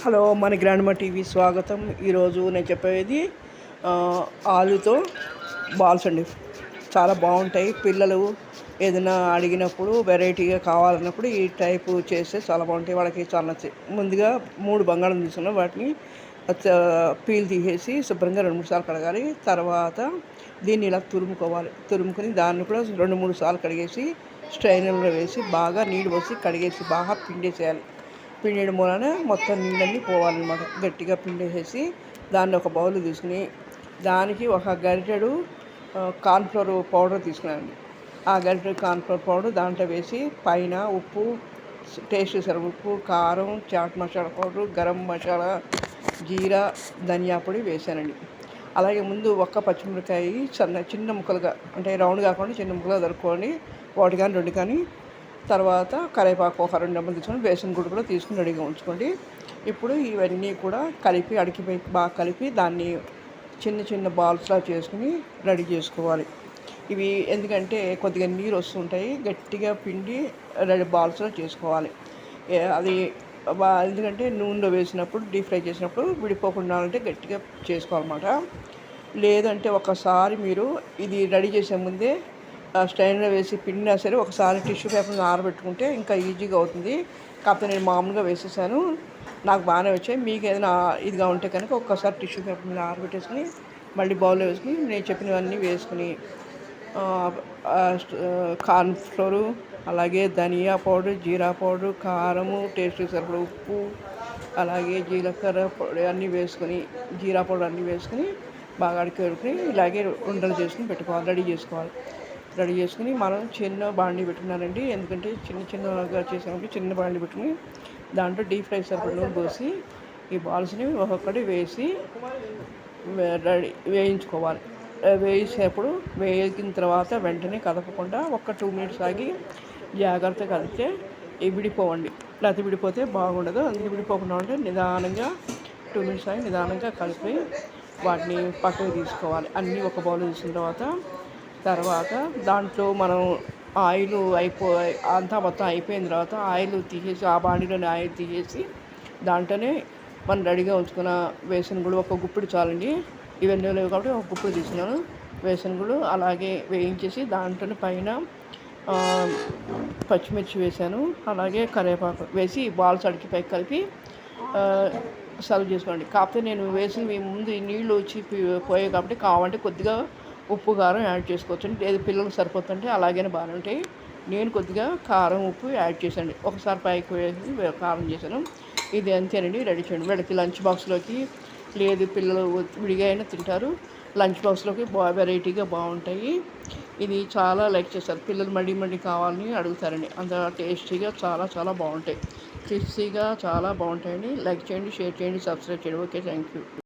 Hello, మన grandma TV స్వాగతం. ఈరోజు నేను చెప్పేది ఆలుతో బాల్స్ అండి. చాలా బాగుంటాయి. పిల్లలు ఏదైనా అడిగినప్పుడు వెరైటీగా కావాలన్నప్పుడు ఈ టైపు చేస్తే చాలా బాగుంటాయి. వాళ్ళకి చాలా నచ్చాయి. ముందుగా 3 బంగాళం తీసుకున్నాం. వాటిని పీల్ తీసేసి శుభ్రంగా 2-3 సార్లు కడగాలి. తర్వాత దీన్ని ఇలా తురుముకొని దాన్ని కూడా 2-3 సార్లు కడిగేసి స్ట్రైనర్లో వేసి బాగా నీళ్ళు పోసి కడిగేసి బాగా పిండేసేయాలి. పిండేయడం వలన మొత్తం నీళ్ళన్నీ పోవాలన్నమాట. గట్టిగా పిండేసేసి దాన్ని ఒక బౌల్ తీసుకుని దానికి ఒక గరిటెడు కార్న్ఫ్లోర్ పౌడర్ తీసుకున్నానండి. ఆ గరిటెడు కార్న్ఫ్లోర్ పౌడర్ దాంట్లో వేసి పైన ఉప్పు, టేస్ట్ సరిపడా ఉప్పు, కారం, చాట్ మసాలా పౌడర్, గరం మసాలా, జీరా, ధనియా పొడి వేసానండి. అలాగే ముందు ఒక్క పచ్చిమిరపకాయ చిన్న ముక్కలుగా, అంటే రౌండ్ కాకుండా చిన్న ముక్కలుగా దొరుకుకోండి. 1 కానీ 2 కానీ. తర్వాత కరివేపాకు ఒక 2 రెమ్మలు తీసుకొని వేసిన గుడ్డు కూడా తీసుకుని రెడీగా ఉంచుకోండి. ఇప్పుడు ఇవన్నీ కూడా కలిపి అడికిపోయి బాగా కలిపి దాన్ని చిన్న చిన్న బాల్స్లా చేసుకుని రెడీ చేసుకోవాలి. ఇవి ఎందుకంటే కొద్దిగా నీరు వస్తుంటాయి, గట్టిగా పిండి రెడీ బాల్స్లో చేసుకోవాలి. అది ఎందుకంటే నూనెలో వేసినప్పుడు డీప్ ఫ్రై చేసినప్పుడు విడిపోకుండా అంటే గట్టిగా చేసుకోవాలన్నమాట. లేదంటే ఒకసారి మీరు ఇది రెడీ చేసే ముందే స్ట్రైనర్లో వేసి పిండినా సరే ఒకసారి టిష్యూ పేపర్ని ఆరబెట్టుకుంటే ఇంకా ఈజీగా అవుతుంది. కాకపోతే నేను మామూలుగా వేసేసాను, నాకు బాగానే వచ్చాయి. మీకు ఏదైనా ఇదిగా ఉంటే కనుక ఒక్కసారి టిష్యూ పేపర్ మీద ఆరబెట్టేసుకుని మళ్ళీ బౌల్లో వేసుకుని నేను చెప్పినవన్నీ వేసుకుని కార్న్ ఫ్లోరు, అలాగే ధనియా పౌడర్, జీరా పౌడర్, కారము, టేస్ట్ సరిపడా ఉప్పు, అలాగే జీలకర్ర పొడి అన్నీ వేసుకొని జీరా పౌడర్ అన్నీ వేసుకుని బాగా అడికి ఇలాగే ఉండలు చేసుకుని పెట్టుకోవాలి. రెడీ చేసుకుని మనం చిన్న బాండీ పెట్టుకున్నానండి. ఎందుకంటే చిన్నగా చేసామంటే చిన్న బాండీ పెట్టుకుని దాంట్లో డీప్ ఫ్రై సరిపడా నూనె పోసి ఈ బాల్స్ని ఒక్కొక్కటి వేసి వేయించుకోవాలి. వేసేటప్పుడు వేగిన తర్వాత వెంటనే కదపకుండా ఒక 2 మినిట్స్ ఆగి జాగ్రత్తగా కలిపితే విడిపోవండి. లేకపోతే విడిపోతే బాగుండదు. అందుకే విడిపోకుండా ఉంటే నిదానంగా 2 మినిట్స్ ఆగి నిదానంగా కలిపి వాటిని పక్కకు తీసుకోవాలి. అన్నీ ఒక బౌల్ తీసుకున్న తర్వాత దాంట్లో మనం ఆయిల్ అంతా మొత్తం అయిపోయిన తర్వాత ఆయిల్ తీసేసి ఆ బాండీలోని ఆయిల్ తీసేసి దాంట్లోనే మనం రెడీగా ఉంచుకున్న వేరుశనగలు ఒక గుప్పిడి చాలండి. ఇవన్నీ లేవు కాబట్టి ఒక గుప్పిడి తీసుకున్నాను వేరుశనగలు. అలాగే వేయించేసి దాంట్లోనే పైన పచ్చిమిర్చి వేసాను. అలాగే కరివేపాకు వేసి బాల్స్ అడికి పైకి కలిపి సర్వ్ చేసుకోండి. కాకపోతే నేను వేసిన ముందు ఈ నీళ్ళు వచ్చి పోయాయి కాబట్టి కావాలంటే కొద్దిగా ఉప్పు, కారం యాడ్ చేసుకోవచ్చు. లేదు పిల్లలకు సరిపోతుంటే అలాగనే బాగానే ఉంటాయి. నేను కొద్దిగా కారం, ఉప్పు యాడ్ చేశాను. ఒకసారి పైకి వేసి కారం చేశాను. ఇది అంతేనండి, రెడీ చేయండి. వీళ్ళకి లంచ్ బాక్స్లోకి, లేదు పిల్లలు విడిగా అయినా తింటారు, లంచ్ బాక్స్లోకి వెరైటీగా బాగుంటాయి. ఇది చాలా లైక్ చేస్తారు పిల్లలు, మళ్ళీ కావాలని అడుగుతారండి. అంత టేస్టీగా చాలా చాలా బాగుంటాయి, క్రిస్పీగా చాలా బాగుంటాయండి. లైక్ చేయండి, షేర్ చేయండి, సబ్స్క్రైబ్ చేయండి. Okay, thank you.